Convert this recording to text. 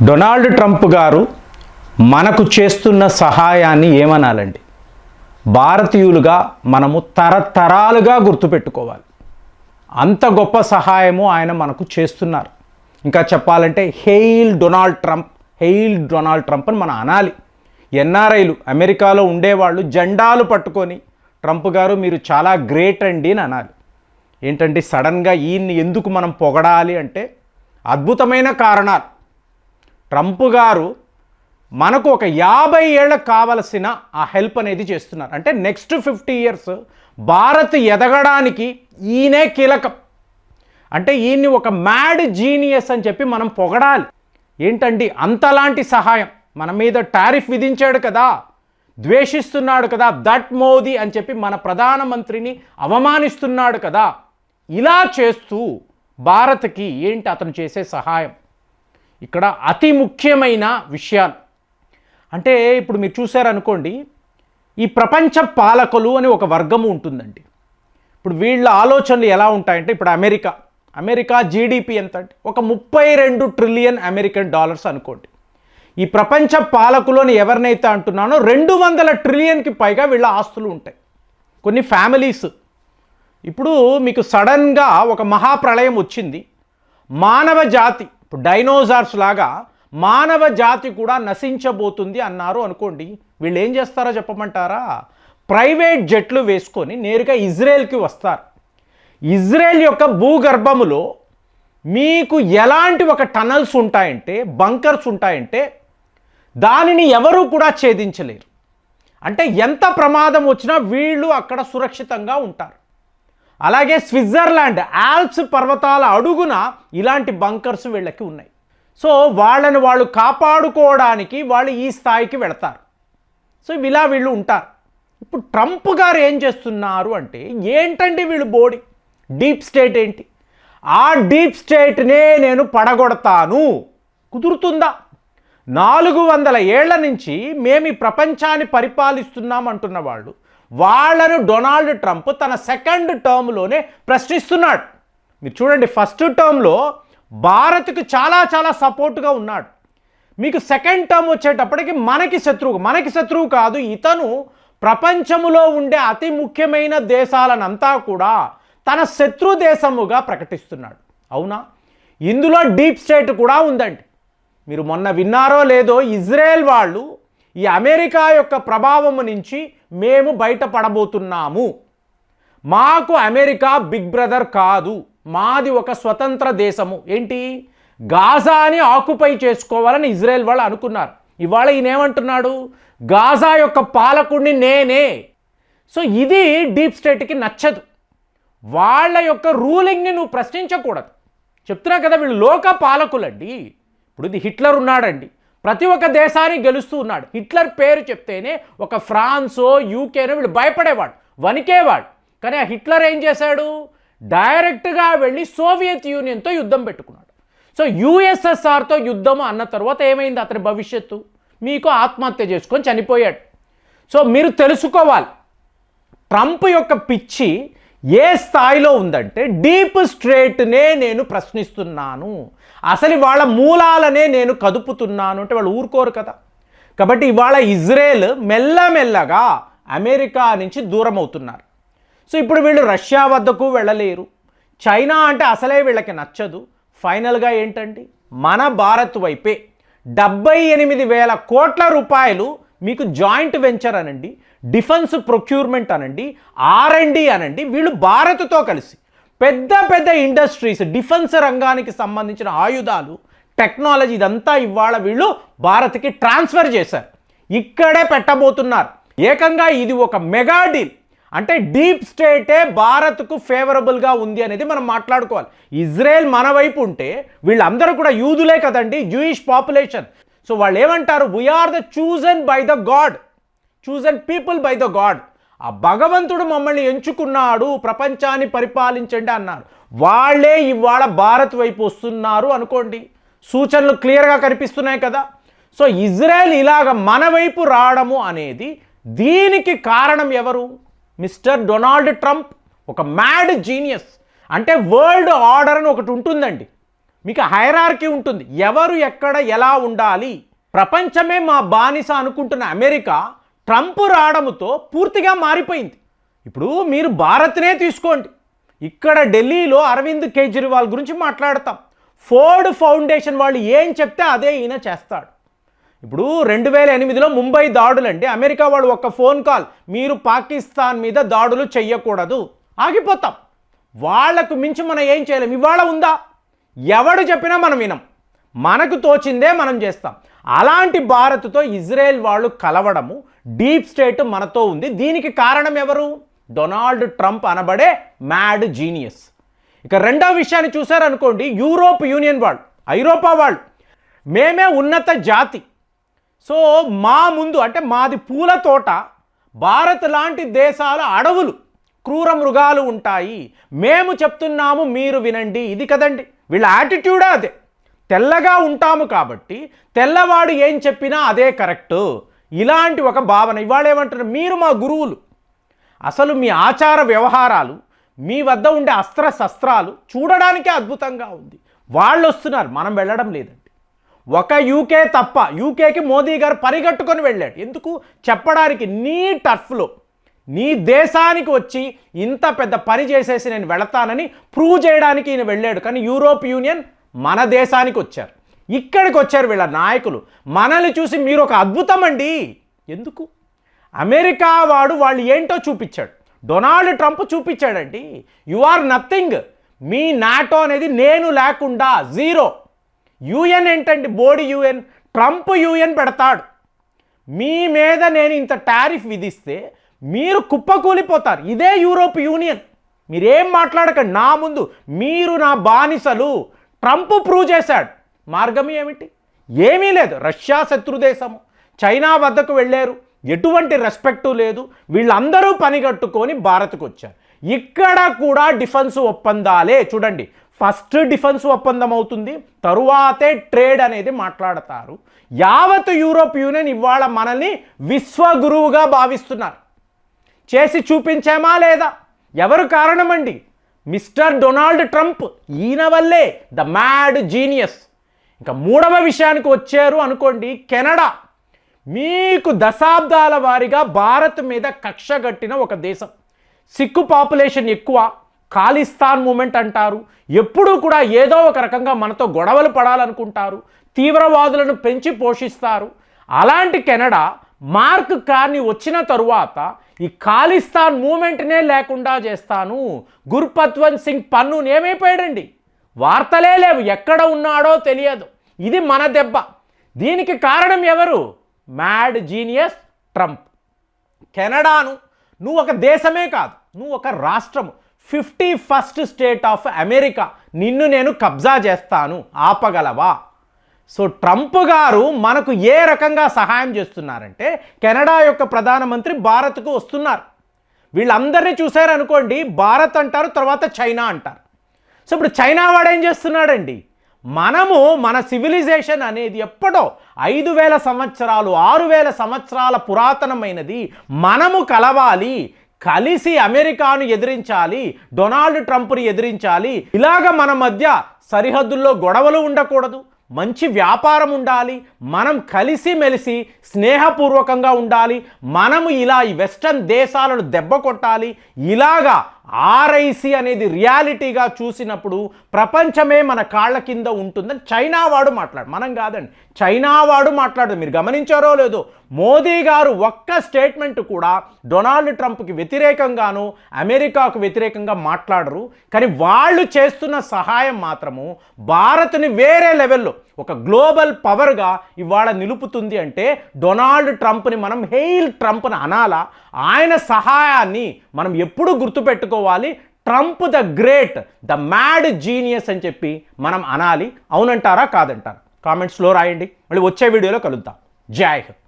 Donald Trump గారు మనకు చేస్తున్న సహాయాన్ని ఏమనాలండి? భారతీయులుగా మనము తరతరాలుగా గుర్తుపెట్టుకోవాలి. అంత గొప్ప సహాయము ఆయన మనకు చేస్తున్నారు. ఇంకా చెప్పాలంటే hail Donald Trump, hail Donald Trump అని మనం అనాలి. ఎన్ఆర్ఐలు అమెరికాలో ఉండేవాళ్ళు జెండాలు పట్టుకొని ట్రంప్ గారు మీరు చాలా గ్రేట్ అండి అని అనాలి. ఏంటంటే సడన్గా ఈయన్ని ఎందుకు మనం పొగడాలి అంటే అద్భుతమైన కారణాలు. ట్రంప్ గారు మనకు ఒక 50 ఏళ్ళకు కావలసిన ఆ హెల్ప్ అనేది చేస్తున్నారు. అంటే నెక్స్ట్ 50 ఇయర్స్ భారత్ ఎదగడానికి ఈయనే కీలకం. అంటే ఈయన్ని ఒక మ్యాడ్ జీనియస్ అని చెప్పి మనం పొగడాలి. ఏంటండి అంతలాంటి సహాయం, మన మీద టారిఫ్ విధించాడు కదా, ద్వేషిస్తున్నాడు కదా, దట్ మోదీ అని చెప్పి మన ప్రధానమంత్రిని అవమానిస్తున్నాడు కదా, ఇలా చేస్తూ భారత్కి ఏంటి అతను చేసే సహాయం? ఇక్కడ అతి ముఖ్యమైన విషయాలు అంటే ఇప్పుడు మీరు చూసారనుకోండి, ఈ ప్రపంచ పాలకులు అని ఒక వర్గము ఉంటుందండి. ఇప్పుడు వీళ్ళ ఆలోచనలు ఎలా ఉంటాయంటే, ఇప్పుడు అమెరికా జీడిపి ఎంత అంటే ఒక 32 ట్రిలియన్ అమెరికన్ డాలర్స్ అనుకోండి. ఈ ప్రపంచ పాలకులని ఎవరినైతే అంటున్నానో 200 ట్రిలియన్కి పైగా వీళ్ళ ఆస్తులు ఉంటాయి. కొన్ని ఫ్యామిలీస్, ఇప్పుడు మీకు సడన్గా ఒక మహాప్రళయం వచ్చింది, మానవ జాతి ఇప్పుడు డైనోసార్స్ లాగా మానవ జాతి కూడా నశించబోతుంది అన్నారు అనుకోండి, వీళ్ళు ఏం చేస్తారో చెప్పమంటారా? ప్రైవేట్ జెట్లు వేసుకొని నేరుగా ఇజ్రాయెల్కి వస్తారు. ఇజ్రాయెల్ యొక్క భూగర్భములో మీకు ఎలాంటి ఒక టనల్స్ ఉంటాయంటే, బంకర్స్ ఉంటాయంటే దానిని ఎవరు కూడా ఛేదించలేరు. అంటే ఎంత ప్రమాదం వచ్చినా వీళ్ళు అక్కడ సురక్షితంగా ఉంటారు. అలాగే స్విట్జర్లాండ్ ఆల్ప్స్ పర్వతాల అడుగున ఇలాంటి బంకర్స్ వీళ్ళకి ఉన్నాయి. సో వాళ్ళని వాళ్ళు కాపాడుకోవడానికి వాళ్ళు ఈ స్థాయికి వెళతారు. సో ఇలా వీళ్ళు ఉంటారు. ఇప్పుడు ట్రంప్ గారు ఏం చేస్తున్నారు అంటే, ఏంటండి వీళ్ళు బోడి డీప్ స్టేట్ ఏంటి? ఆ డీప్ స్టేట్నే నేను పడగొడతాను. కుదురుతుందా? 400 ఏళ్ల నుంచి మేము ఈ ప్రపంచాన్ని పరిపాలిస్తున్నాం అంటున్న వాళ్ళను డొనాల్డ్ ట్రంప్ తన సెకండ్ టర్మ్లోనే ప్రశ్నిస్తున్నాడు. మీరు చూడండి, ఫస్ట్ టర్మ్లో భారత్కు చాలా సపోర్ట్గా ఉన్నాడు. మీకు సెకండ్ టర్మ్ వచ్చేటప్పటికి మనకి శత్రువు కాదు, ఇతను ప్రపంచంలో ఉండే అతి ముఖ్యమైన దేశాలనంతా కూడా తన శత్రు దేశముగా ప్రకటిస్తున్నాడు. అవునా? ఇందులో డీప్ స్టేట్ కూడా ఉందండి. మీరు మొన్న విన్నారో లేదో, ఇజ్రాయెల్ వాళ్ళు ఈ అమెరికా యొక్క ప్రభావం నుంచి మేము బయటపడబోతున్నాము, మాకు అమెరికా బిగ్ బ్రదర్ కాదు, మాది ఒక స్వతంత్ర దేశము, ఏంటి గాజాని ఆక్యుపై చేసుకోవాలని ఇజ్రాయెల్ వాళ్ళు అనుకున్నారు. ఇవాళ ఈయన ఏమంటున్నాడు? గాజా యొక్క పాలకుడిని నేనే. సో ఇది డీప్ స్టేట్కి నచ్చదు. వాళ్ళ యొక్క రూలింగ్ని నువ్వు ప్రశ్నించకూడదు. చెప్తున్నా కదా, వీళ్ళు లోక పాలకులండి. ఇప్పుడు ఇది హిట్లర్ ఉన్నాడండి, ప్రతి ఒక్క దేశాన్ని గెలుస్తూ ఉన్నాడు. హిట్లర్ పేరు చెప్తేనే ఒక ఫ్రాన్సో యూకేనో వీళ్ళు భయపడేవాడు, వణికేవాడు. కానీ ఆ హిట్లర్ ఏం చేశాడు? డైరెక్ట్గా వెళ్ళి సోవియత్ యూనియన్తో యుద్ధం పెట్టుకున్నాడు. సో యుఎస్ఎస్ఆర్తో యుద్ధం అన్న తర్వాత ఏమైంది? అతని భవిష్యత్తు మీకు ఆత్మహత్య చేసుకొని చనిపోయాడు. సో మీరు తెలుసుకోవాలి, ట్రంప్ యొక్క పిచ్చి ఏ స్థాయిలో ఉందంటే, డీప్ స్టేట్నే నేను ప్రశ్నిస్తున్నాను, అసలు వాళ్ళ మూలాలనే నేను కదుపుతున్నాను అంటే వాళ్ళు ఊరుకోరు కదా. కాబట్టి ఇవాళ ఇజ్రాయెల్ మెల్లమెల్లగా అమెరికా నుంచి దూరం అవుతున్నారు. సో ఇప్పుడు వీళ్ళు రష్యా వద్దకు వెళ్ళలేరు, చైనా అంటే అసలే వీళ్ళకి నచ్చదు. ఫైనల్గా ఏంటండి, మన భారత్ వైపే 78,000 కోట్ల రూపాయలు మీకు జాయింట్ వెంచర్ అనండి, డిఫెన్స్ ప్రొక్యూర్మెంట్ అనండి, R&D అనండి, వీళ్ళు భారత్తో కలిసి పెద్ద ఇండస్ట్రీస్, డిఫెన్స్ రంగానికి సంబంధించిన ఆయుధాలు, టెక్నాలజీ ఇదంతా ఇవాళ వీళ్ళు భారత్కి ట్రాన్స్ఫర్ చేశారు, ఇక్కడే పెట్టబోతున్నారు. ఏకంగా ఇది ఒక మెగా డీల్. అంటే డీప్ స్టేటే భారత్కు ఫేవరబుల్గా ఉంది అనేది మనం మాట్లాడుకోవాలి. ఇజ్రాయెల్ మన వైపు ఉంటే వీళ్ళందరూ కూడా యూదులే కదండి, జూయిష్ పాపులేషన్. సో వాళ్ళు ఏమంటారు? We are the chosen by the god, chosen people by the god. ఆ భగవంతుడు మమ్మల్ని ఎంచుకున్నాడు, ప్రపంచాన్ని పరిపాలించండి అన్నారు. వాళ్ళే ఇవాళ భారత్ వైపు వస్తున్నారు అనుకోండి. సూచనలు క్లియర్గా కనిపిస్తున్నాయి కదా. సో ఇజ్రాయెల్ ఇలాగ మన వైపు రావడము అనేది, దీనికి కారణం ఎవరు? మిస్టర్ డొనాల్డ్ ట్రంప్, ఒక మ్యాడ్ జీనియస్. అంటే వరల్డ్ ఆర్డర్ అని ఒకటి ఉంటుందండి. మీకు హైరార్కీ ఉంటుంది, ఎవరు ఎక్కడ ఎలా ఉండాలి. ప్రపంచమే మా బానిస అనుకుంటున్న అమెరికా ట్రంప్ రావడంతో పూర్తిగా మారిపోయింది. ఇప్పుడు మీరు భారత్నే తీసుకోండి, ఇక్కడ ఢిల్లీలో అరవింద్ కేజ్రీవాల్ గురించి మాట్లాడతాం. ఫోర్డ్ ఫౌండేషన్ వాళ్ళు ఏం చెప్తే అదే ఈయన చేస్తాడు. ఇప్పుడు 2008లో ముంబై దాడులండి, అమెరికా వాళ్ళు ఒక ఫోన్ కాల్, మీరు పాకిస్తాన్ మీద దాడులు చెయ్యకూడదు, ఆగిపోతాం. వాళ్లకు మించి మనం ఏం చేయలేం. ఇవాళ ఉందా? ఎవడు చెప్పినా మనం వినం, మనకు తోచిందే మనం చేస్తాం. అలాంటి భారత్తో ఇజ్రాయెల్ వాళ్ళు కలవడము, డీప్ స్టేట్ మనతో ఉంది. దీనికి కారణం ఎవరు? డొనాల్డ్ ట్రంప్ అనబడే మ్యాడ్ జీనియస్. ఇక రెండో విషయాన్ని చూశారనుకోండి, యూరోప్ యూనియన్ వాళ్ళు, ఐరోపా వాళ్ళు, మేమే ఉన్నత జాతి, సో మా ముందు అంటే మాది పూల తోట, భారత్ లాంటి దేశాల అడవులు, క్రూర మృగాలు ఉంటాయి, మేము చెప్తున్నాము మీరు వినండి. ఇది కదండి వీళ్ళ యాటిట్యూడే అదే. తెల్లగా ఉంటాము కాబట్టి తెల్లవాడు ఏం చెప్పినా అదే కరెక్టు, ఇలాంటి ఒక భావన. ఇవాళ ఏమంటారు, మీరు మా గురువులు, అసలు మీ ఆచార వ్యవహారాలు, మీ వద్ద ఉండే అస్త్ర శస్త్రాలు చూడడానికే అద్భుతంగా ఉంది. వాళ్ళు వస్తున్నారు, మనం వెళ్ళడం లేదండి. ఒక యూకే తప్ప, యూకేకి మోదీ గారు పరిగెట్టుకొని వెళ్ళాడు. ఎందుకు? చెప్పడానికి నీ టర్ఫ్లో నీ దేశానికి వచ్చి ఇంత పెద్ద పని చేసేసి నేను వెళతానని ప్రూవ్ చేయడానికి ఈయన వెళ్ళాడు. కానీ యూరోప్ యూనియన్ మన దేశానికి వచ్చారు, ఇక్కడికి వచ్చారు వీళ్ళ నాయకులు. మనల్ని చూసి మీరు ఒక అద్భుతం అండి. ఎందుకు? అమెరికా వాడు వాళ్ళు ఏంటో చూపించాడు, డొనాల్డ్ ట్రంప్ చూపించాడండి. యు ఆర్ నథింగ్, మీ నాటో అనేది నేను లేకుండా జీరో. యూఎన్ ఏంటండి, బోడీ యూఎన్, ట్రంప్ యూఎన్ పెడతాడు. మీ మీద నేను ఇంత టారిఫ్ విధిస్తే మీరు కుప్పకూలిపోతారు. ఇదే యూరోప్ యూనియన్. మీరేం మాట్లాడకండి నా ముందు, మీరు నా బానిసలు. ట్రంప్ ప్రూవ్ చేశాడు. మార్గం ఏమిటి? ఏమీ లేదు. రష్యా శత్రుదేశము, చైనా వద్దకు వెళ్ళారు, ఎటువంటి రెస్పెక్టు లేదు. వీళ్ళందరూ పనిగట్టుకొని భారత్కు వచ్చారు. ఇక్కడ కూడా డిఫెన్స్ ఒప్పందాలే. చూడండి, ఫస్ట్ డిఫెన్స్ ఒప్పందం అవుతుంది, తరువాతే ట్రేడ్ అనేది మాట్లాడతారు. యావత్ యూరోప్ యూనియన్ ఇవాళ మనల్ని విశ్వగురువుగా భావిస్తున్నారు. చేసి చూపించామా లేదా? ఎవరు కారణమండి? Mister Donald Trump. ఈయన వల్లే, ద మ్యాడ్ జీనియస్. ఇంకా మూడవ విషయానికి వచ్చారు అనుకోండి, కెనడా. మీకు దశాబ్దాల వారీగా భారత్ మీద కక్ష గట్టిన ఒక దేశం. సిక్కు పాపులేషన్ ఎక్కువ, ఖాళిస్తాన్ మూమెంట్ అంటారు. ఎప్పుడూ కూడా ఏదో ఒక రకంగా మనతో గొడవలు పడాలనుకుంటారు, తీవ్రవాదులను పెంచి పోషిస్తారు. అలాంటి కెనడా మార్క్ కార్నీ వచ్చిన తరువాత ఈ ఖాళిస్తాన్ మూమెంట్నే లేకుండా చేస్తాను, గుర్పత్వంత్ సింగ్ పన్నును ఏమైపోయాడండి, వార్తలే లేవు, ఎక్కడ ఉన్నాడో తెలియదు. ఇది మన దెబ్బ. దీనికి కారణం ఎవరు? Mad genius Trump. కెనడాను నువ్వు ఒక దేశమే కాదు, నువ్వు ఒక రాష్ట్రము, 51st స్టేట్ ఆఫ్ అమెరికా, నిన్ను నేను కబ్జా చేస్తాను, ఆపగలవా? సో ట్రంప్ గారు మనకు ఏ రకంగా సహాయం చేస్తున్నారంటే, కెనడా యొక్క ప్రధానమంత్రి భారత్కు వస్తున్నారు. వీళ్ళందరినీ చూశారనుకోండి, భారత్ అంటారు, తర్వాత చైనా అంటారు. సో ఇప్పుడు చైనా వాడు ఏం చేస్తున్నాడండి, మనము మన సివిలైజేషన్ అనేది ఎప్పుడో 5000 సంవత్సరాలు 6000 సంవత్సరాల పురాతనమైనది. మనము కలవాలి, కలిసి అమెరికాను ఎదిరించాలి, డొనాల్డ్ ట్రంప్ని ఎదిరించాలి. ఇలాగ మన మధ్య సరిహద్దుల్లో గొడవలు ఉండకూడదు, మంచి వ్యాపారం ఉండాలి, మనం కలిసి మెలిసి స్నేహపూర్వకంగా ఉండాలి, మనము ఇలా ఈ వెస్టర్న్ దేశాలను దెబ్బ కొట్టాలి. ఇలాగా ఆర్ఐసి అనేది రియాలిటీగా చూసినప్పుడు ప్రపంచమే మన కాళ్ళ కింద ఉంటుందని చైనా వాడు మాట్లాడు, మనం కాదండి, చైనా వాడు మాట్లాడదు. మీరు గమనించారో లేదో, మోదీ గారు ఒక్క స్టేట్మెంట్ కూడా డొనాల్డ్ ట్రంప్కి వ్యతిరేకంగాను అమెరికాకు వ్యతిరేకంగా మాట్లాడరు. కానీ వాళ్ళు చేస్తున్న సహాయం మాత్రము భారత్ని వేరే లెవెల్లో ఒక గ్లోబల్ పవర్గా ఇవాళ నిలుపుతుంది. అంటే డొనాల్డ్ ట్రంప్ని మనం హెయిల్ ట్రంప్ని అనాలా? ఆయన సహాయాన్ని మనం ఎప్పుడు గుర్తుపెట్టుకోవాలి, Trump the great, the mad genius అని చెప్పి మనం అనాలి. అవునంటారా కాదంటారా? కామెంట్స్లో రాయండి. మళ్ళీ వచ్చే వీడియోలో కలుద్దాం. జై హింద్.